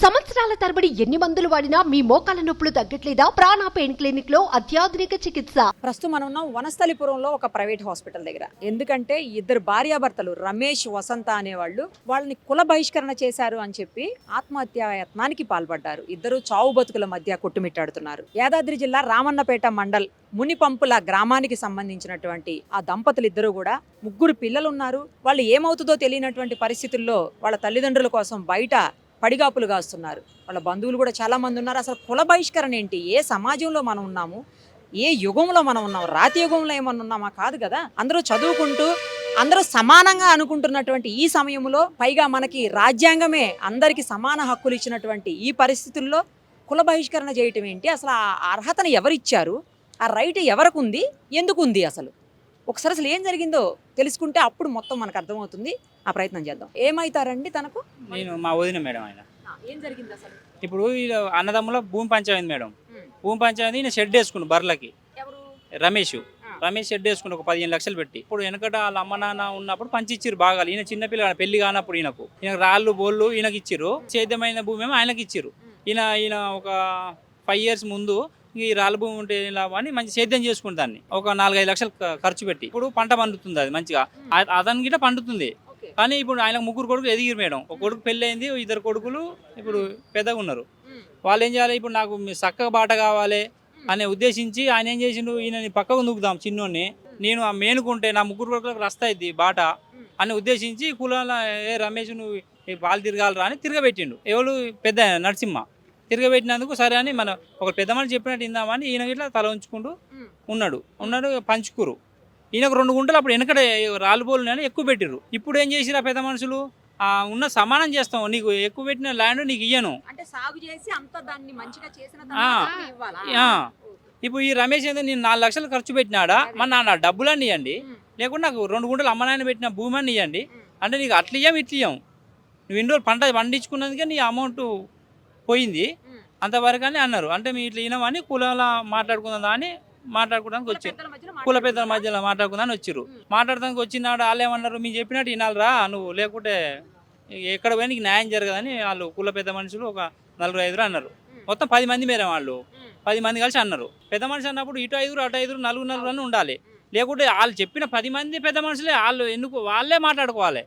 సంవత్సరాల తరబడి ఎన్ని మందులు వాడినా మీ మోకాల నొప్పులు తగ్గట్లేదా? ప్రాణ పెయిన్ క్లినిక్ లో అత్యాధునిక చికిత్స. ప్రస్తుతం మనం ఉన్నాం వనస్థలిపురంలో ఒక ప్రైవేట్ హాస్పిటల్ దగ్గర. ఎందుకంటే ఇద్దరు భార్యాభర్తలు రమేష్ వసంత అనేవాళ్ళు వాళ్ళని కుల బహిష్కరణ చేశారు అని చెప్పి ఆత్మహత్యాయత్నానికి పాల్పడ్డారు. ఇద్దరు చావు బతుకుల మధ్య కొట్టుమిట్టాడుతున్నారు. యాదాద్రి జిల్లా రామన్నపేట మండల్ మునిపంపుల గ్రామానికి సంబంధించినటువంటి ఆ దంపతులు ఇద్దరు కూడా ముగ్గురు పిల్లలు ఉన్నారు. వాళ్ళు ఏమవుతుందో తెలియనటువంటి పరిస్థితుల్లో వాళ్ళ తల్లిదండ్రుల కోసం బయట పడిగాపులు కాస్తున్నారు. వాళ్ళ బంధువులు కూడా చాలా మంది ఉన్నారు. అసలు కుల బహిష్కరణ ఏంటి? ఏ సమాజంలో మనం ఉన్నాము? ఏ యుగంలో మనం ఉన్నాము? రాతి యుగంలో ఏమన్నా ఉన్నామా? కాదు కదా. అందరూ చదువుకుంటూ అందరూ సమానంగా అనుకుంటున్నటువంటి ఈ సమయంలో, పైగా మనకి రాజ్యాంగమే అందరికీ సమాన హక్కులు ఇచ్చినటువంటి ఈ పరిస్థితుల్లో కుల బహిష్కరణ చేయటం ఏంటి? అసలు ఆ అర్హతను ఎవరిచ్చారు? ఆ రైట్ ఎవరికి ఉంది? ఎందుకు ఉంది? ఒకసారి అసలు ఏం జరిగిందో తెలుసుకుంటే అప్పుడు మొత్తం మనకు అర్థమవుతుంది. ఆ ప్రయత్నం చేద్దాం. ఏమైతారండి తనకు? నేను మా వదిన మేడం. ఆయన ఏం జరిగింది అసలు? ఇప్పుడు వీళ్ళ అన్నదమ్ముల భూమి పంచాయింది మేడం. భూమి పంచాయింది. ఈయన షెడ్ వేసుకుండు బర్లకి. రమేష్ షెడ్ వేసుకుండు ఒక 15 లక్షలు పెట్టి. ఇప్పుడు వెనకట వాళ్ళ అమ్మ నాన్న ఉన్నప్పుడు పంచిచ్చిరు బాగా. ఈయన చిన్నపిల్ల పెళ్లి కానప్పుడు ఈయనకు రాళ్ళు బోళ్ళు ఈయనకి ఇచ్చిరు. సేద్యమైన భూమి ఏమో ఆయనకి ఇచ్చిరు. ఈయన ఒక 5 years ముందు ఈ రాళ్ళ భూమి ఉంటే అని మంచి సేద్యం చేసుకుంది. దాన్ని ఒక 4-5 లక్షలు ఖర్చు పెట్టి ఇప్పుడు పంట పండుతుంది. అది మంచిగా అతని గిట్ట పండుతుంది. కానీ ఇప్పుడు ఆయన ముగ్గురు కొడుకులు ఎదిగిరు మేడం. ఒక కొడుకు పెళ్ళి అయింది. 2 కొడుకులు ఇప్పుడు పెద్దగా ఉన్నారు. వాళ్ళు ఏం చేయాలి? ఇప్పుడు నాకు చక్కగా బాట కావాలి అనే ఉద్దేశించి ఆయన ఏం చేసిండు? ఈయనని పక్కకు నూకుదాం చిన్నోడిని, నేను ఆ మేనుకుంటే నా ముగ్గురు కొడుకులకు రస్తా అయింది బాట అని ఉద్దేశించి కులాల రమేష్ నువ్వు వాళ్ళు తిరగాలరా అని తిరగబెట్టిండు. ఎవరు? పెద్ద నరసింహ తిరగబెట్టినందుకు సరే అని మన ఒక పెద్ద మనిషి చెప్పినట్టు ఇందామని ఈయన ఇట్లా తల ఉంచుకుంటూ ఉన్నాడు పంచుకూరు. ఈయనకు 2 గుంటలు అప్పుడు వెనకడే రాళ్ళబోలు అని ఎక్కువ పెట్టిర్రు. ఇప్పుడు ఏం చేసిరు ఆ పెద్ద మనుషులు? ఉన్న సమానం చేస్తాం, నీకు ఎక్కువ పెట్టిన ల్యాండ్ నీకు ఇయ్యను. ఇప్పుడు ఈ రమేష్ ఏంటంటే నేను 4 లక్షలు ఖర్చు పెట్టినాడా, మరి నా డబ్బులన్నీ ఇవ్వండి, లేకుంటే నాకు 2 గుంటలు అమ్మ నాయన పెట్టిన భూమి అని ఇవ్వండి అంటే నీకు అట్లా ఇయ్యం ఇట్లా ఇయ్యం. నువ్వు ఇన్ని రోజులు పంట పండించుకున్నందుకే నీ అమౌంట్ పోయింది అంతవరకు అని అన్నారు. అంటే మీ ఇట్లా ఈయనమని కులాల మాట్లాడుకుందా అని మాట్లాడుకోవడానికి వచ్చారు. కుల పెద్దల మధ్యలో మాట్లాడుకుందని వచ్చారు. మాట్లాడడానికి వచ్చినాడు వాళ్ళు ఏమన్నారు? మీరు చెప్పినట్టు వినాలిరా నువ్వు, లేకుంటే ఎక్కడ పోయి నీకు న్యాయం జరగదని వాళ్ళు కుల పెద్ద మనుషులు ఒక 4-5 అన్నారు. మొత్తం 10 మంది మేరే వాళ్ళు 10 మంది కలిసి అన్నారు. పెద్ద మనిషి అన్నప్పుడు ఇటు 5 అటు 5 4 అని ఉండాలి. లేకుంటే వాళ్ళు చెప్పిన 10 మంది పెద్ద మనుషులే వాళ్ళు ఎందుకు వాళ్ళే మాట్లాడుకోవాలి.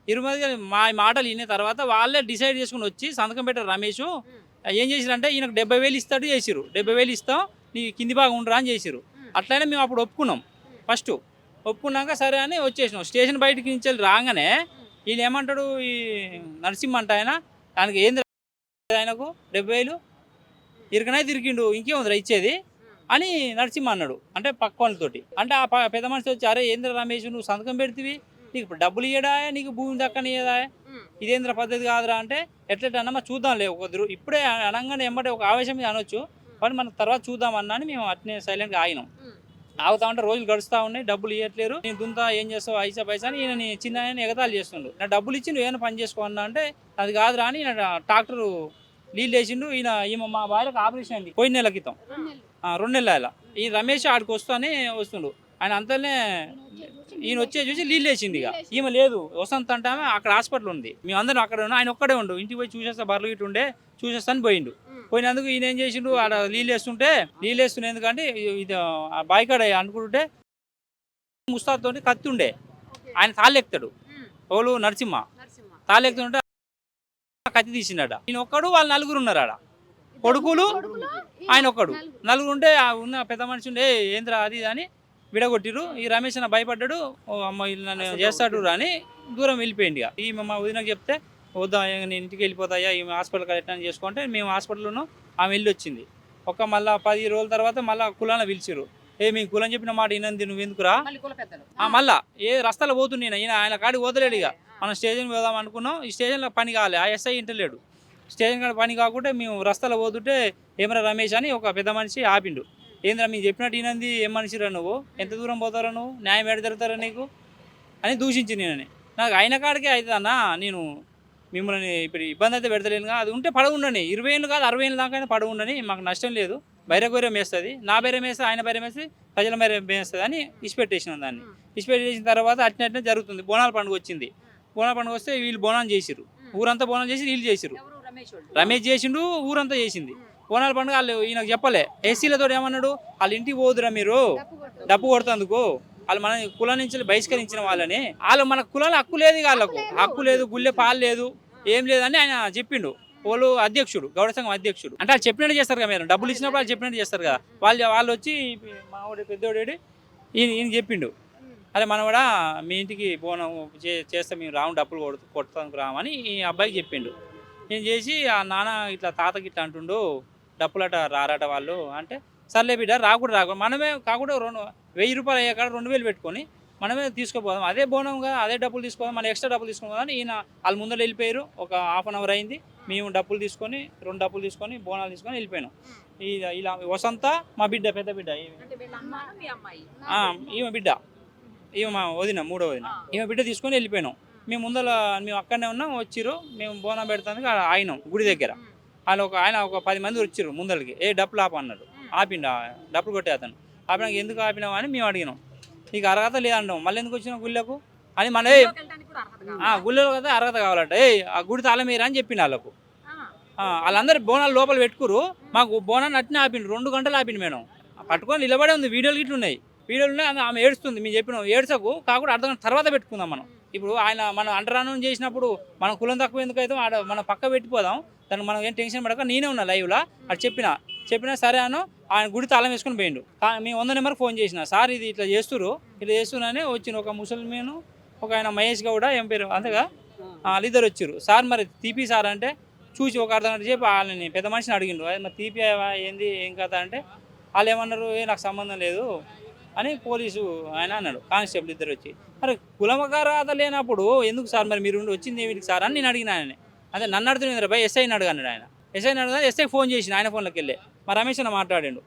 20 మంది మా మాటలు విన్న తర్వాత వాళ్ళే డిసైడ్ చేసుకుని వచ్చి సంతకం పెట్టారు. రమేష్ ఏం చేసిరంటే ఈయనకు 70,000 ఇస్తాడు చేసిరు. 70,000 ఇస్తాం నీ కింది బాగా ఉండరా అని చేసిరు. అట్లనే మేము అప్పుడు ఒప్పుకున్నాం. ఫస్ట్ ఒప్పుకున్నాక సరే అని వచ్చేసినాం. స్టేషన్ బయటికి నుంచి రాగానే ఈయన ఏమంటాడు? ఈ నరసింహ అంట ఆయనకి ఏంది ఆయనకు 70,000 ఇరికనే తిరిగిండు, ఇంకేముందిరా ఇచ్చేది అని నరసింహ అన్నాడు. అంటే పక్క వాళ్ళతోటి. అంటే ఆ పెద్ద మనిషి వచ్చి అరే ఏంద్ర రమేష్ నువ్వు సంతకం పెడితివి, నీకు ఇప్పుడు డబ్బులు ఇయ్యడా, నీకు భూమి దక్కనియదా, ఇదేంద్ర పద్ధతి కాదురా అంటే ఎట్లన్నా మరి చూద్దాంలే ఒకరు ఇప్పుడే అనగానే ఎమ్మటే ఒక ఆవేశం మీద అనొచ్చు, కానీ మనం తర్వాత చూద్దామన్నా అని మేము అట్నే సైలెంట్గా ఆగినాం. ఆగుతా ఉంటే రోజులు గడుస్తూ ఉన్నాయి, డబ్బులు ఇవ్వట్లేరు. నేను దుంతా ఏం చేస్తావు ఐసా పైసా అని ఈయన చిన్న ఆయన ఎగతాలు చేస్తుండు. నా డబ్బులు ఇచ్చి నువ్వు ఏమైనా పని చేసుకో అంటే అది కాదురా అని ట్రాక్టర్ నీళ్ళు వేసిండు. ఈమె మా భార్యకు ఆపరేషన్ అయింది పోయిన నెల క్రితం, 2 నెలల. ఈ రమేష్ ఆడికి వస్తుండు. ఆయన అంతనే ఈయన వచ్చే చూసి నీళ్ళు వేసింది. ఇక ఈమె లేదు వసంత అంటే అక్కడ హాస్పిటల్ ఉంది. మేమందరం అక్కడ ఉన్నాం. ఆయన ఒక్కడే ఉండు, ఇంటికి పోయి చూసేస్తా బర్రెలు గిట్టు ఉండే చూసేస్తాను పోయిండు. పోయినందుకు ఈయన ఏం చేసిండు? ఆడ నీళ్ళు వేస్తున్నాయి. ఎందుకంటే ఇది బాయికాడ అనుకుంటుంటే ముస్తాతో కత్తి ఉండే ఆయన తాళ్ళెక్తాడు. ఓళ్ళు నరసింహ తాళ్ళెక్తుంటే కత్తి తీసిండట. ఈయన ఒక్కడు వాళ్ళు 4 ఉన్నారు ఆడ, కొడుకులు ఆయన ఒక్కడు. 4 ఉంటే ఉన్న పెద్ద మనిషి ఉండే ఏంద్రా అది అని విడగొట్టిరు. ఈ రమేష్ అన్న భయపడ్డాడు. అమ్మ నన్ను చేస్తాడు అని దూరం వెళ్ళిపోయింది. ఇక ఈమె మా వదినకు చెప్తే వద్దా నేను ఇంటికి వెళ్ళిపోతాయా ఈమె హాస్పిటల్కి రిటర్న్ చేసుకుంటే మేము హాస్పిటల్లోనూ ఆమె వెళ్ళి వచ్చింది. మళ్ళీ 10 రోజుల తర్వాత మళ్ళీ కులాన పిలిచిరు. మీ కులం చెప్పిన మాట వినంది నువ్వు ఎందుకురా మళ్ళా ఏ రస్తాలో పోతున్నాయి. ఆయన కాడికి వదలేడు. ఇక మనం స్టేషన్ పోదాం అనుకున్నాం. ఈ స్టేషన్లో పని కావాలి, ఆ ఎస్ఐ ఇంటలేడు. స్టేషన్ కాడ పని కాకుంటే మేము రస్తాలో పోతుంటే ఏమరా రమేష్ అని ఒక పెద్ద మనిషి ఆపిండు. ఏంద్రా మీరు చెప్పినట్టు ఈయనంది ఏం మనిషిరా నువ్వు, ఎంత దూరం పోతారా నువ్వు, న్యాయం ఎడ జరుగుతారా నీకు అని దూషించి నేనని. నాకు అయిన కాడికే అవుతుందన్నా, నేను మిమ్మల్ని ఇప్పుడు ఇబ్బంది అయితే పెడతలేనుగా. అది ఉంటే పడవుండని 20 ఏళ్ళు కాదు 60 ఏళ్ళ దాకా పడవుండని, మాకు నష్టం లేదు. బైరగొర్రెం వేస్తుంది, నా బైరం వేస్తే ఆయన బైరం వేస్తే ప్రజల బైరం వేస్తుంది అని ఇచ్చిపెట్టేసినాం. దాన్ని ఇచ్చిపెట్టేసిన తర్వాత అట్నే జరుగుతుంది. బోనాల పండుగ వచ్చింది. బోనాల పండుగ వస్తే వీళ్ళు బోనాలు చేసిరు, ఊరంతా బోనాలు చేసి వీళ్ళు చేసిరు. రమేష్ చేసిండు, ఊరంతా చేసింది. బోనాల పండుగ వాళ్ళు ఈయనకు చెప్పలే. ఎస్సీలతో ఏమన్నాడు, వాళ్ళ ఇంటికి పోదురా మీరు డప్పు కొడుతందుకు, వాళ్ళు మన కులం నుంచి బహిష్కరించిన వాళ్ళని, వాళ్ళు మన కులంలో హక్కు లేదు, వాళ్ళకు హక్కు లేదు, గుళ్ళె పాలు లేదు, ఏం లేదని ఆయన చెప్పిండు. వాళ్ళు అధ్యక్షుడు, గౌడ సంఘం అధ్యక్షుడు. అంటే వాళ్ళు చెప్పినట్టు చేస్తారు కదా, మీరు డబ్బులు ఇచ్చినప్పుడు వాళ్ళు చెప్పినట్టు చేస్తారు కదా. వాళ్ళు వచ్చి మావాడు పెద్దోడేడి ఈయన చెప్పిండు, అరే మనవాడా మీ ఇంటికి బోనం చేస్తే మేము రాము, డబ్బులు కొడతానికి రామని ఈ అబ్బాయికి చెప్పిండు. నేను చేసి ఆ నాన్న ఇట్లా తాతకి ఇట్లా అంటుండు, డప్పులట రారట వాళ్ళు అంటే, సర్లే బిడ్డ రాకూడదు మనమే కాకుండా 1000 రూపాయలు అయ్యే కాడ 2000 పెట్టుకొని మనమే తీసుకోపోదాం, అదే బోనంగా అదే డబ్బులు తీసుకోదాం, మన ఎక్స్ట్రా డబ్బులు తీసుకోదాం అని ఈయన వాళ్ళ ముందర వెళ్ళిపోయారు. ఒక హాఫ్ అన్ అవర్ అయింది, మేము డబ్బులు తీసుకొని 2 డబ్బులు తీసుకొని బోనాలు తీసుకొని వెళ్ళిపోయినాం. ఇలా వసంత మా బిడ్డ, పెద్ద బిడ్డ, ఈమె బిడ్డ, ఈమె మా వదిన, 3వ వదిన, ఈమె బిడ్డ తీసుకొని వెళ్ళిపోయినాం. మేము మేము అక్కడనే ఉన్నాం. వచ్చిర్రు, మేము బోనం పెడతానికి ఆగినాం గుడి దగ్గర. ఆయన ఒక 10 మంది వచ్చిర్రు ముందరికి, డప్పులు ఆపన్నాడు. ఆపిండు, డప్పులు కొట్టే అతను. ఆపినాక ఎందుకు ఆపినావు అని మేము అడిగినాం. నీకు అర్హత లేదంటాం, మళ్ళీ ఎందుకు వచ్చినావు గుళ్ళకు అని. మన గుళ్ళలో కదా అర్హత కావాలట, ఆ గుడి తాళం వేయరా అని చెప్పిండు వాళ్ళకు. వాళ్ళందరూ బోనాలు లోపల పెట్టుకురు, మాకు బోనాన్ని అట్నే ఆపిండు. 2 గంటలు ఆపిండు. మేడం పట్టుకొని నిలబడే ఉంది, వీడియోలు గిట్లు ఉన్నాయి, ఆమె ఏడుస్తుంది. మేము చెప్పినాం ఏడ్చకు, కాకుండా అర్ధ గంట తర్వాత పెట్టుకుందాం మనం. ఇప్పుడు మనం అంటరానం చేసినప్పుడు మనం కులం తక్కువ ఎందుకు అయితే మనం పక్క పెట్టిపోదాం, దానికి మనం ఏం టెన్షన్ పడక నేనే ఉన్నా లైవ్లో. అది చెప్పినా సరే అను. ఆయన గుడి తాళం వేసుకొని పోయిండు. మేము 100 నెంబర్కి ఫోన్ చేసిన, సార్ ఇది ఇట్లా చేస్తున్నానే వచ్చిన ఒక ముసల్మేను, ఒక ఆయన మహేష్ గౌడ ఏం పేరు అంతగా, వాళ్ళిద్దరు వచ్చారు. సార్ మరి తీపి సార్ అంటే చూసి ఒక అర్ధ గంట చెప్పి వాళ్ళని పెద్ద మనిషిని అడిగిండు, అది మరి తీపి ఏంది ఏం కథ అంటే, వాళ్ళు ఏమన్నారు, నాకు సంబంధం లేదు అని పోలీసు ఆయన అన్నాడు. కానిస్టేబుల్ ఇద్దరు వచ్చి, మరి కులమకారాత లేనప్పుడు ఎందుకు సార్ మరి మీరు వచ్చింది ఏమిటి సార్ అని నేను అడిగిన. ఆయనని అదే నన్ను అడుగుతుంది భయ్, ఎస్ఐని అడిగాడు. ఆయన ఎస్ఐని అడగా ఎస్ఐకి ఫోన్ చేసిన, ఆయన ఫోన్లోకి వెళ్ళి మా రమేష్ అన్న మాట్లాడాడు.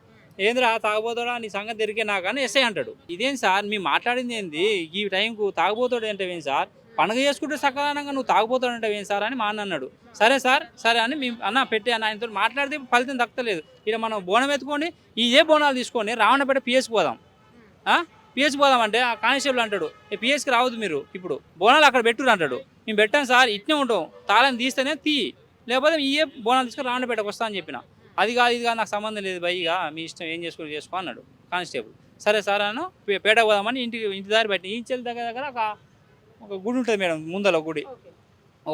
ఏంద్రా తాగబోతాడా నీ సంగతి తిరిగే నాకు అని ఎస్ఐ అంటాడు. ఇదేం సార్ మీ మాట్లాడింది ఏంది, ఈ టైంకు తాగబోతాడు అంటే ఏం సార్, పండుగ చేసుకుంటే సకాలంగా నువ్వు తాగబోతాడు అంటే ఏం సార్ అని మా అన్న అన్నాడు. సరే సార్ సరే అని మేము పెట్టి ఆయనతో మాట్లాడితే ఫలితం దక్కలేదు. ఇలా మనం బోనం ఎత్తుకొని ఇదే బోనాలు తీసుకొని రావణపేట పిఎస్కి పోదాం. పిఎస్కి పోదామంటే ఆ కానిస్టేబుల్ అంటాడు, పిఎస్కి రావద్దు మీరు, ఇప్పుడు బోనాలు అక్కడ పెట్టురు అంటాడు. మేము పెట్టాం సార్, ఇట్నే ఉంటాం, తాళం తీస్తేనే లేకపోతే ఇయే బోనాలు తీసుకొని రావణపేటకు వస్తా అని చెప్పిన. అది కాదు నాకు సంబంధం లేదు భయ్యగా, మీ ఇష్టం ఏం చేసుకో అన్నాడు కానిస్టేబుల్. సరే సార్ అను, పేట పోదామని ఇంటి దారి బట్టి ఇంచెల దగ్గర ఒక గుడి ఉంటుంది మేడం, ముందర గుడి, ఓ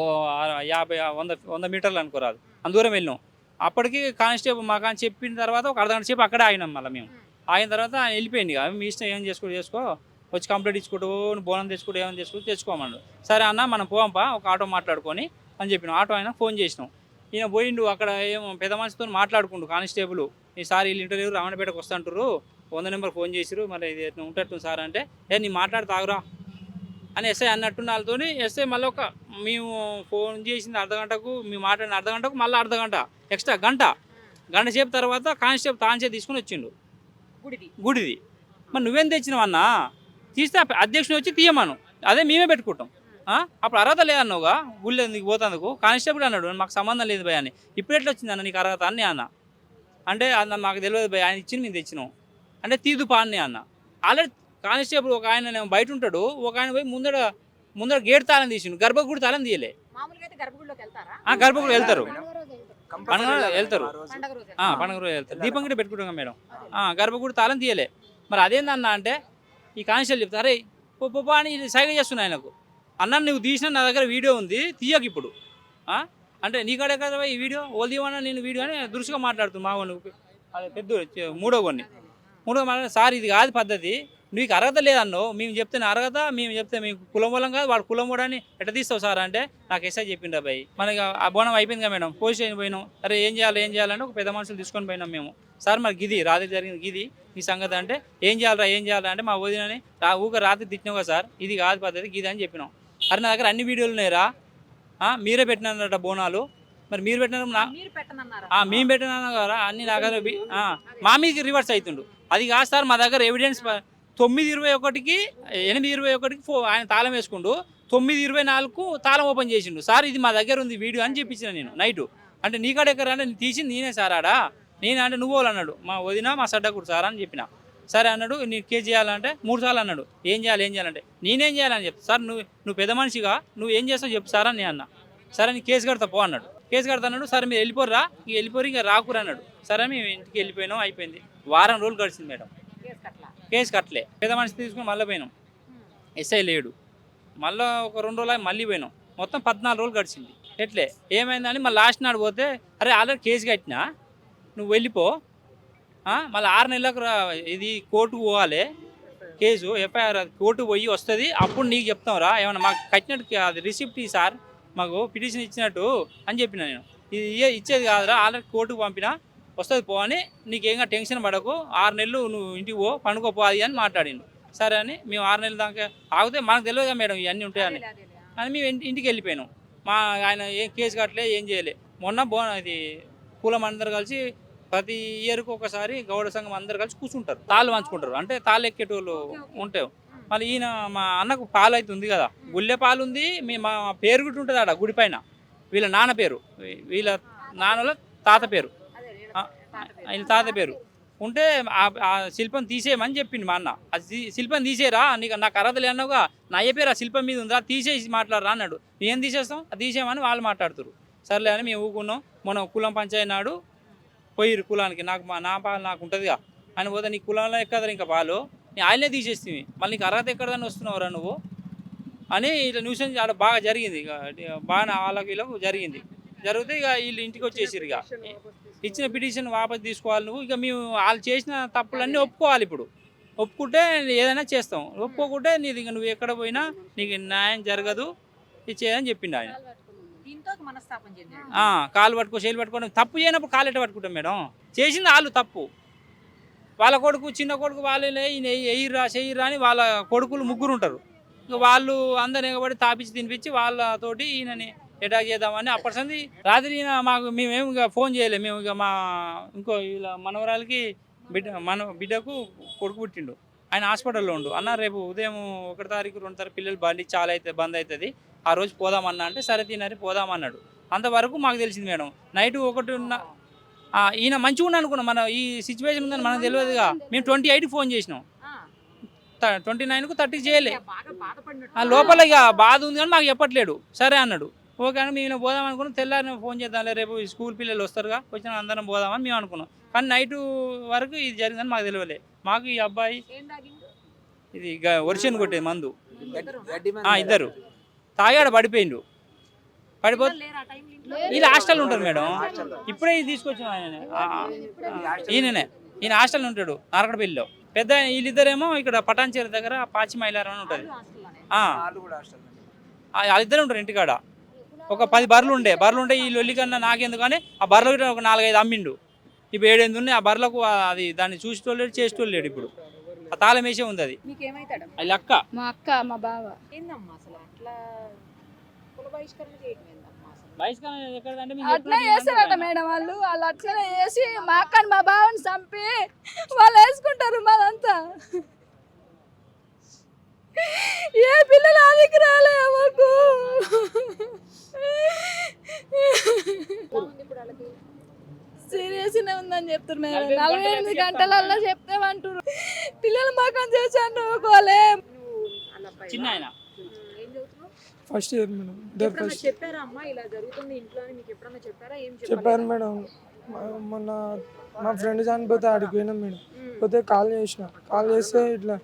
50-100 మీటర్లు అనుకోరాదు, అంత దూరం వెళ్ళినాం. అప్పటికి కానిస్టేబుల్ మాకు చెప్పిన తర్వాత ఒక అర్ధ గంట సేపు అక్కడే ఆగినాం. మళ్ళీ మేము ఆగిన తర్వాత ఆయన వెళ్ళిపోయింది. మీ ఇష్టం ఏం చేసుకో, వచ్చి కంప్లీట్ ఇచ్చుకుంటూ బోనం తెచ్చుకుంటూ ఏమైనా తెచ్చుకోమన్నాడు. సరే అన్న మనం పోవంపా, ఒక ఆటో మాట్లాడుకొని అని చెప్పినాం. ఆటో ఆయన ఫోన్ చేసినాం. ఈయన పోయిండు, అక్కడ ఏమో పెద్ద మనిషితో మాట్లాడుకుంటూ కానిస్టేబుల్, ఈసారి వీళ్ళు ఇంటర్వ్యూ రావణపేటకు వస్తుంటారు, 100 నెంబర్ ఫోన్ చేసిరు, మరి ఇది ఉంటట్టు సార్ అంటే, నీ మాట్లాడుతాగురా అని ఎస్ఐ అన్నట్టు వాళ్ళతో. ఎస్ఐ మళ్ళీ మేము ఫోన్ చేసింది అర్ధ గంటకు, మేము మాట్లాడిన అర్ధ గంటకు మళ్ళీ అర్ధ గంట ఎక్స్ట్రా గంట సేపు తర్వాత కానిస్టేబుల్ తాంచే తీసుకుని వచ్చిండు గుడిది. మరి నువ్వేం తెచ్చినావు అన్నా, తీస్తే అధ్యక్షుని వచ్చి తీయమను, అదే మేమే పెట్టుకుంటాం. అప్పుడు అర్హత లేదన్నావుగా గుళ్ళు ఎందుకు పోతందుకు. కానిస్టేబుల్ అన్నాడు, మాకు సంబంధం లేదు భయ అని. ఇప్పుడు ఎట్లా వచ్చింది అన్న నీకు అర్హత అని అన్న అంటే, అన్న మాకు తెలియదు భయ, ఆయన ఇచ్చింది మేము తెచ్చినాం అంటే తీదు పా అని అన్న. ఆల్రెడీ కానిస్టేబుల్ ఒక ఆయన బయట ఉంటాడు, ఒక ఆయన పోయి ముందర గేట్ తాళం తీసిండు, గర్భగుడి తాళం తీయలే. గర్భగుడి వెళ్తారు, పండుగ వెళ్తారు, పండుగ రోజు వెళ్తారు, దీపం కూడా పెట్టుకుంటాం మేడం. గర్భగుడి తాళం తీయలే. మరి అదేందన్న అంటే, ఈ కానిస్టేబుల్ చెప్తారు, అరే పొప్ప అని సైగ చేస్తున్నా ఆయనకు. అన్న నువ్వు తీసిన నా దగ్గర వీడియో ఉంది, తీయకు ఇప్పుడు అంటే నీకాడే కదా ఈ వీడియో, ఓల్ తీయమన్నా నేను వీడియో అని దురుసుగా మాట్లాడుతుంది. మా వాడిని అదే పెద్ద 3వ మాట్లాడు, సార్ ఇది కాదు పద్ధతి, నీకు అర్హత లేదన్నో, మేము చెప్తే అర్హత, మేము చెప్తే మీకు కులం వల్ల కాదు, వాడు కులం కూడా అని ఎట్లా తీస్తావు సార్ అంటే, నాకు ఎస్ఐ చెప్పిండు అబ్బాయి. మనకి ఆ బోనం అయిపోయింది కదా మేడం, పోలీస్ స్టేషన్ పోయినాం. అరే ఏం చేయాలంటే ఒక పెద్ద మనుషులు తీసుకొని పోయినాం మేము. సార్ మరి గిది రాత్రి జరిగింది గిది ఈ సంగతి అంటే, ఏం చేయాలరా అంటే, మా వదినని రాత్రి తిట్టినావు కదా సార్, ఇది కాదు పద్ధతి గిది అని చెప్పినాం. అరే నా దగ్గర అన్ని వీడియోలు ఉన్నాయిరా, మీరే పెట్టినారట బోనాలు, మరి మీరు పెట్టినారు మేము పెట్టినా కదా అన్ని నా దగ్గర మా మీదకి రివర్స్ అవుతుండు. అది కాదు సార్, మా దగ్గర ఎవిడెన్స్ 9:21కి 8:21కి ఆయన తాళం వేసుకుండు, 9:24కు తాళం ఓపెన్ చేసిండు. సార్ ఇది మా దగ్గర ఉంది వీడియో అని చెప్పించిన నేను నైటు. అంటే నీకాడ ఎక్కడ అంటే తీసింది నేనే సార్ ఆడా, నేను అంటే నువ్వు అన్నాడు, మా వదిన మా సడ్డకుడు సార్ అని చెప్పిన. సరే అన్నాడు, నీకు కేసు చేయాలంటే 3 సార్లు అన్నాడు. ఏం చేయాలంటే నేనేం చేయాలని చెప్తా సార్, నువ్వు పెద్ద మనిషిగా నువ్వు ఏం చేస్తావు చెప్పు సార్ అని నేను అన్నా. సరే నీ కేసు కడతా పో అన్నాడు. కేసు కడతాడు. సరే మీరు వెళ్ళిపోర్రా, ఇక వెళ్ళిపోరు, ఇక రాకురా అన్నాడు. సరే మేము ఇంటికి వెళ్ళిపోయినాం, అయిపోయింది. వారం రోజులు గడిచింది మేడం, కేసు కట్టలే. పెద్ద మనిషి తీసుకుని మళ్ళీ పోయినాం, ఎస్ఐ లేడు. మళ్ళీ ఒక 2 రోజులు మళ్ళీ పోయినాం, మొత్తం 14 రోజులు గడిచింది. ఎట్లే ఏమైందని మళ్ళీ లాస్ట్ నాడు పోతే, అరే ఆల్రెడీ కేసు కట్టినా, నువ్వు వెళ్ళిపో, మళ్ళీ 6 నెలలకు ఇది కోర్టుకు పోవాలి, కేసు ఎఫ్ఐఆర్ కోర్టుకు పోయి వస్తుంది, అప్పుడు నీకు చెప్తాంరా ఏమన్నా మాకు కట్టినట్టు అది రిసిప్ట్ సార్, మాకు పిటిషన్ ఇచ్చినట్టు అని చెప్పిన నేను. ఇది ఇచ్చేది కాదురా, ఆల్రెడీ కోర్టుకు పంపినా, వస్తుంది పో అని, నీకేంగా టెన్షన్ పడకు, 6 నెలలు నువ్వు ఇంటికి పో, పండుకోపో అది అని మాట్లాడిండు. సరే అని మేము 6 నెలల దాకా ఆగితే మనకు తెలియదుగా మేడం ఇవన్నీ ఉంటాయని అని మేము ఇంటికి వెళ్ళిపోయినాం. ఆయన ఏం కేసు కట్టలే, ఏం చేయలే. మొన్న ఇది కులం అందరు కలిసి ప్రతి ఇయర్కి ఒకసారి గౌడ సంఘం అందరు కలిసి కూర్చుంటారు, తాళ్ళు పంచుకుంటారు. అంటే తాళ్ళు ఎక్కేటోళ్ళు ఉంటాయి. మళ్ళీ ఈయన మా అన్నకు పాలు అయితే ఉంది కదా, గుళ్ళె పాలు ఉంది, మా పేరు కూడా ఉంటుంది ఆడ గుడి పైన, వీళ్ళ నాన్న పేరు, వీళ్ళ నాన్నల తాత పేరు, ఆయన తాత పేరు ఉంటే ఆ శిల్పం తీసేయమని చెప్పింది మా అన్న. అది శిల్పం తీసేయరా, నాకు అర్హత లేనగా నా అయ్య పేరు ఆ శిల్పం మీద ఉందా, తీసేసి మాట్లాడరా అన్నాడు. ఏం తీసేస్తాం, అది తీసేయమని వాళ్ళు మాట్లాడుతారు. సర్లే అని మేము ఊకున్నాం. మనం కులం పంచాయతీ నాడు పోయిరు కులానికి, నా పాలు నాకు ఉంటుందిగా అని పోతే, నీ కులంలో ఎక్కదా ఇంకా పాలు, నీ ఆయనే తీసేస్తుంది, మళ్ళీ నీకు అర్హత ఎక్కడదని వస్తున్నావురా నువ్వు అని ఇట్లా న్యూసెన్స్ ఆడ బాగా జరిగింది. ఇక బాగా వాళ్ళకి వీళ్ళకు జరిగింది. జరిగితే ఇక వీళ్ళు ఇంటికి వచ్చేసారు. ఇక ఇచ్చిన పిటిషన్ వాపసు తీసుకోవాలి నువ్వు. ఇక మేము వాళ్ళు చేసిన తప్పులన్నీ ఒప్పుకోవాలి. ఇప్పుడు ఒప్పుకుంటే ఏదైనా చేస్తాం, ఒప్పుకోకుంటే నీది ఇక నువ్వు ఎక్కడ పోయినా నీకు న్యాయం జరగదు, ఇచ్చేదని చెప్పిండు ఆయన. కాలు పట్టుకో, చేలు పట్టుకోండి. తప్పు చేయనప్పుడు కాలు ఎట్ట పట్టుకుంటాం మేడం, చేసింది వాళ్ళు తప్పు. వాళ్ళ కొడుకు, చిన్న కొడుకు వాళ్ళే ఎయ్యిర్రా చెయ్యిర్రా అని వాళ్ళ కొడుకులు 3 ఉంటారు. ఇక వాళ్ళు అందరు ఎగబడి తాపించి తినిపించి వాళ్ళతోటి ఈయనని అటాక్ చేద్దామని. అప్పటి సంది రాత్రి మేమేమి ఇక ఫోన్ చేయలేము. మేము ఇక ఇంకో వీళ్ళ మనవరాలకి బిడ్డకు కొడుకు పుట్టిండు, ఆయన హాస్పిటల్లో ఉండు. అన్న రేపు ఉదయం 1 తారీఖు 2 తారీఖు పిల్లలు బండి చాలా అయితే బంద్ అవుతుంది, ఆ రోజు పోదామన్నా అంటే సరే తినరి పోదామన్నాడు. అంతవరకు మాకు తెలిసింది మేడం. నైట్ 1 ఈయన మంచిగా ఉన్నాను అనుకున్నాం. మన ఈ సిచ్యువేషన్ ఉందని మనకు తెలియదుగా. మేము 28కి ఫోన్ చేసినాం, 29కు 30కి చేయలే. లోపల ఇక బాధ ఉంది కానీ మాకు చెప్పట్లేడు. సరే అన్నాడు, ఓకే అని మేము పోదాం అనుకున్నాం. తెల్లారి ఫోన్ చేద్దాంలే, రేపు స్కూల్ పిల్లలు వస్తారుగా, వచ్చిన అందరం పోదామని మేము అనుకున్నాం. కానీ నైట్ వరకు ఇది జరిగిందని మాకు తెలియలే. మాకు ఈ అబ్బాయి ఇది వర్షం కొట్టేది మందు, ఇద్దరు తాగాడు, పడిపోయిండు. పడిపోతే వీళ్ళు హాస్టల్ ఉంటారు మేడం. ఇప్పుడే ఇది తీసుకొచ్చిన ఈయన హాస్టల్ ఉంటాడు నారకడపల్లిలో. పెద్ద వీళ్ళిద్దరేమో ఇక్కడ పటాన్చేరు దగ్గర పాచి మైలారం అని ఉంటుంది, వాళ్ళిద్దరే ఉంటారు ఇంటికాడ. ఒక 10 బర్రెలు ఉండే ఈ లొల్లి కన్నా నాకెందుకని ఆ బర్రెలు ఒక 4-5 అమ్మిండు. ఇప్పుడు 7-8 ఉన్నాయి. ఆ బర్రెలకు అది దాన్ని చూసేటోళ్ళేడు, చేసేటోళ్ళేడు. ఇప్పుడు ఆ తాళం వేసే ఉంది. అది అది అక్క, మా అక్క, మా బావ. అట్లా చేస్తారట మేడం వాళ్ళు అట్లనే చేసి మా అక్కని మా బావని చంపి వాళ్ళు వేసుకుంటారు. మాదంతా ఏ పిల్లలు ఆదికి రాలే మాకు. సీరియస్గానే ఉందని చెప్తారు మేడం. 48 గంటలల్లో చెప్తామంటారు. పిల్లలు మాకని చేశాను అనుకోలే. చిన్న ఆయన ఫస్ట్ ఇయర్ మేడం. చెప్పారా అమ్మా ఇలా జరుగుతుంది ఇంట్లో అని మీకు ఎప్పుడన్నా చెప్పారా? ఏం చెప్పారు మేడం. మొన్న మా ఫ్రెండ్ చనిపోతే ఆడికి పోయినాం మేడం. పోతే కాల్ చేస్తే ఇట్లా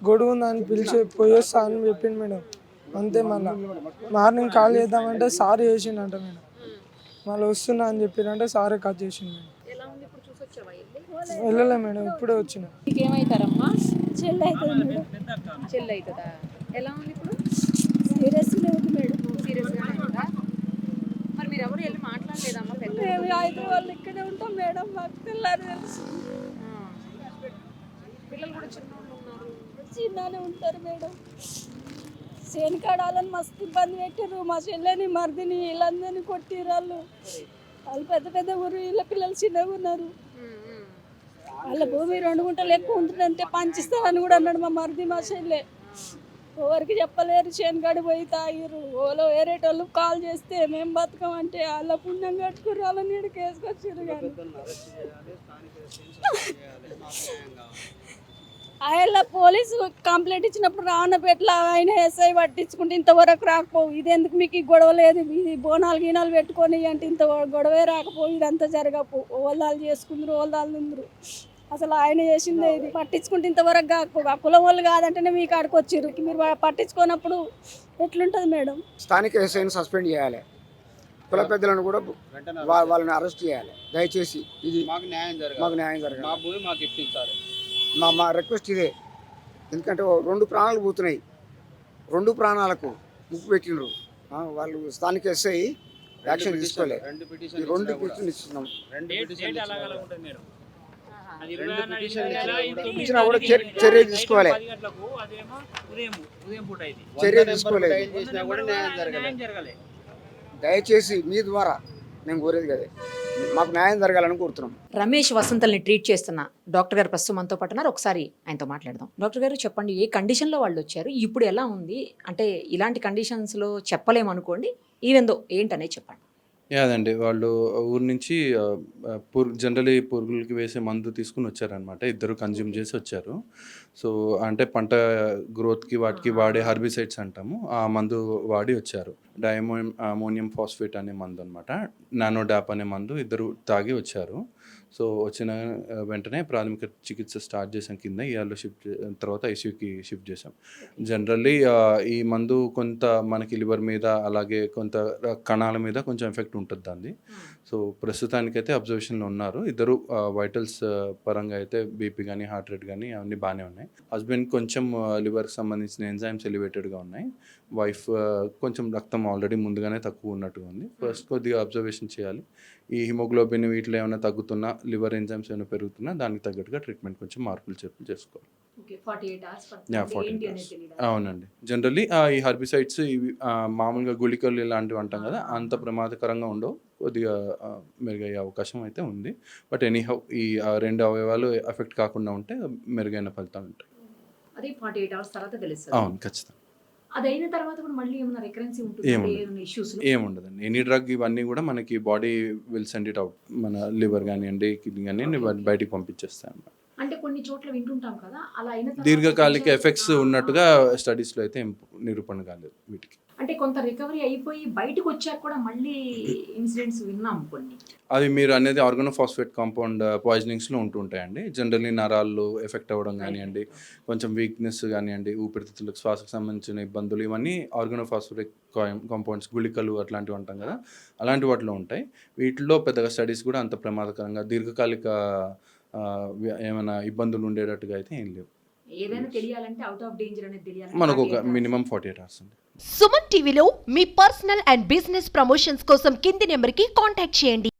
గొడవ ఉందని పిలిచి పోయేస్తా అని చెప్పింది మేడం. అంతే. మళ్ళీ మార్నింగ్ కాల్ చేద్దామంటే సార్ చేసిండంట మేడం. మళ్ళీ వస్తున్నా అని చెప్పారంటే సారే కట్ చేసిండు మేడం. వెళ్ళలే మేడం, ఇప్పుడే వచ్చిన. ఏమవుతారమ్మా? చెల్లి అవుతుంది మేడం. చెల్లి అవుతుందా? ఎలా ఉంది ఇప్పుడు? సీరియస్గా ఉంది మేడం. సీరియస్గానే ఉందా? మరి మీరు ఎవరు వెళ్ళి మాట్లాడలేదమ్మా? మేము 5 వాళ్ళు ఇక్కడే ఉంటాం మేడం. మాకు తెల్లారి తెలుసు. పిల్లలు కూడా చిన్నోళ్ళు ఉన్నారు. చిన్ననే ఉంటారు మేడం. శనికాడాలని మస్తు ఇబ్బంది పెట్టారు. మా చెల్లెని, మరిదిని, వీళ్ళందరినీ కొట్టిర్రు. వాళ్ళు పెద్ద ఊరు, వీళ్ళ పిల్లలు చిన్నగా ఉన్నారు. వాళ్ళ భూమి 2 గుంటలు ఎక్కువ ఉంటుందంటే పంచిస్తారని కూడా అన్నాడు మా మరిది. మా చెల్లె ఎవరికి చెప్పలేరు. శనిగాడి పోయి తాగిరు. ఓలో వేరేటోళ్ళు కాల్ చేస్తే మేము బతకమంటే వాళ్ళ పుణ్యం కట్టుకుని వాళ్ళ నీడికి వేసుకొచ్చారు. కానీ ఆయన పోలీసు కంప్లైంట్ ఇచ్చినప్పుడు రానపెట్ల ఆయన ఎస్ఐ పట్టించుకుంటే ఇంతవరకు రాకపోవు. ఇది ఎందుకు మీకు ఈ గొడవ లేదు, ఇది బోనాలు గీనాలు పెట్టుకొని అంటే ఇంత గొడవే రాకపోవు, ఇదంతా జరగపో. ఓల్దాలు చేసుకుందరు, ఓల్దాలు నిందరు. అసలు ఆయన చేసిందే ఇది. పట్టించుకుంటే ఇంతవరకు కాకపోవు. ఆ కులం వాళ్ళు కాదంటేనే మీకు ఆడికి వచ్చిర్రు. మీరు పట్టించుకున్నప్పుడు ఎట్లుంటుంది మేడం? స్థానిక ఎస్ఐని సస్పెండ్ చేయాలి, కుల పెద్దలను కూడా వాళ్ళని అరెస్ట్ చేయాలి. దయచేసి ఇది మాకు న్యాయం జరగాలి. మా భూమి మాకు ఇప్పించాలి. మా రిక్వెస్ట్ ఇదే. ఎందుకంటే 2 ప్రాణాలు పోతున్నాయి, 2 ప్రాణాలకు ముప్పు పెట్టిండ్రు. వాళ్ళు స్థానిక ఎస్ఐ యాక్షన్ తీసుకోలేదు. 2 పిటిషన్ ఇస్తున్నాం. ఇచ్చినా కూడా చర్య తీసుకోవాలి. చర్య తీసుకోలేదు. దయచేసి మీ ద్వారా నేను కోరేది కదే, మాకు న్యాయం జరగాలని కోరుతున్నాం. రమేష్ వసంతల్ని ట్రీట్ చేస్తున్న డాక్టర్ గారు ప్రస్తుతం మనతో పాటు ఉన్నారు. ఒకసారి ఆయనతో మాట్లాడదాం. డాక్టర్ గారు చెప్పండి, ఏ కండిషన్లో వాళ్ళు వచ్చారు, ఇప్పుడు ఎలా ఉంది? అంటే ఇలాంటి కండిషన్స్లో చెప్పలేమనుకోండి, ఈవెందో ఏంటనేది చెప్పండి. యాదండి, వాళ్ళు ఊరు నుంచి జనరలీ పురుగులకి వేసే మందు తీసుకుని వచ్చారనమాట. ఇద్దరు కన్జ్యూమ్ చేసి వచ్చారు. సో అంటే పంట గ్రోత్కి వాటికి వాడే హర్బిసైడ్స్ అంటాము, ఆ మందు వాడి వచ్చారు. అమోనియం ఫాస్ఫేట్ అనే మందు అనమాట, నానోడాప్ అనే మందు ఇద్దరు తాగి వచ్చారు. సో వచ్చిన వెంటనే ప్రాథమిక చికిత్స స్టార్ట్ చేసాం కింద, ఇయర్లో తర్వాత ఐసీయూకి షిఫ్ట్ చేసాం. జనరల్లీ ఈ మందు కొంత మనకి లివర్ మీద అలాగే కొంత కణాల మీద కొంచెం ఎఫెక్ట్ ఉంటుంది దాన్ని. సో ప్రస్తుతానికైతే అబ్జర్వేషన్లో ఉన్నారు. ఇద్దరు వైటల్స్ పరంగా అయితే బీపీ కానీ హార్ట్ రేట్ కానీ అవన్నీ బాగానే ఉన్నాయి. హస్బెండ్ కొంచెం లివర్కి సంబంధించిన ఎంజైమ్స్ ఎలివేటెడ్గా ఉన్నాయి. వైఫ్ కొంచెం రక్తం ఆల్రెడీ ముందుగానే తక్కువ ఉన్నట్టుగా ఉంది. ఫస్ట్ కొద్దిగా అబ్జర్వేషన్ చేయాలి. ఈ హిమోగ్లోబిన్ వీటిలో ఏమైనా తగ్గుతున్నా, లివర్ ఎంజైమ్స్ ఏమైనా పెరుగుతున్నా దానికి తగ్గట్టుగా ట్రీట్మెంట్ కొంచెం మార్పులు చేసుకోవాలి. 48 అవునండి. జనరల్లీ ఈ హర్బిసైడ్స్ ఇవి మామూలుగా గుళికలు ఇలాంటివి అంటాం కదా, అంత ప్రమాదకరంగా ఉండవు. కొద్దిగా మెరుగయ్యే అవకాశం అయితే ఉంది. బట్ ఎనీహౌ ఈ 2 అవయవాలు ఎఫెక్ట్ కాకుండా ఉంటే మెరుగైన ఫలితాలు ఉంటాయి. అది 48 hours తర్వాత తెలుస్తుంది. అవును, ఖచ్చితంగా. అదైన తర్వాత కూడా మళ్ళీ ఏమైనా రికరెన్సీ ఉంటుంది? ఏముండదండి. ఎనీ డ్రగ్ ఇవన్నీ కూడా మనకి body will send it out. మన లివర్ కానివ్వండి, కిడ్నీ కానివ్వండి, బయటికి పంపించేస్తాయి అన్నమాట. అంటే కొన్ని చోట్ల వింటుంటాం కదా, అలా అయిన దీర్ఘకాలిక ఎఫెక్ట్స్ ఉన్నట్టుగా స్టడీస్లో అయితే నిరూపణ కాలేదు వీటికి. అంటే కొంత రికవరీ అయిపోయి బయటకు వచ్చాక కూడా మళ్ళీ ఇన్సిడెంట్స్ విన్నాం కొన్ని. అవి మీరు అనేది ఆర్గానోఫాస్ఫేట్ కాంపౌండ్ పాయిజనింగ్స్లో ఉంటుంటాయండి. జనరల్లీ నరాలు ఎఫెక్ట్ అవ్వడం కానివ్వండి, కొంచెం వీక్నెస్ కానివ్వండి, ఊపిరితిత్తులకు శ్వాసకు సంబంధించిన ఇబ్బందులు, ఇవన్నీ ఆర్గానోఫాస్ఫేట్ కాంపౌండ్స్, గుళికలు అట్లాంటివి అంటాం కదా, అలాంటి వాటిలో ఉంటాయి. వీటిలో పెద్దగా స్టడీస్ కూడా అంత ప్రమాదకరంగా దీర్ఘకాలిక ఏమైనా ఇబ్బందులు ఉండేటట్టుగా అయితే ఏం లేవు. ఏదైనా తెలియాలంటే అవుట్ ఆఫ్ డేంజర్ అనేది తెలియాలి. మనకు ఒక మినిమం 48 hours అండి. సుమన్ టీవీలో మీ పర్సనల్ అండ్ బిజినెస్ ప్రమోషన్స్ కోసం కింది నెంబర్కి కాంటాక్ట్ చేయండి.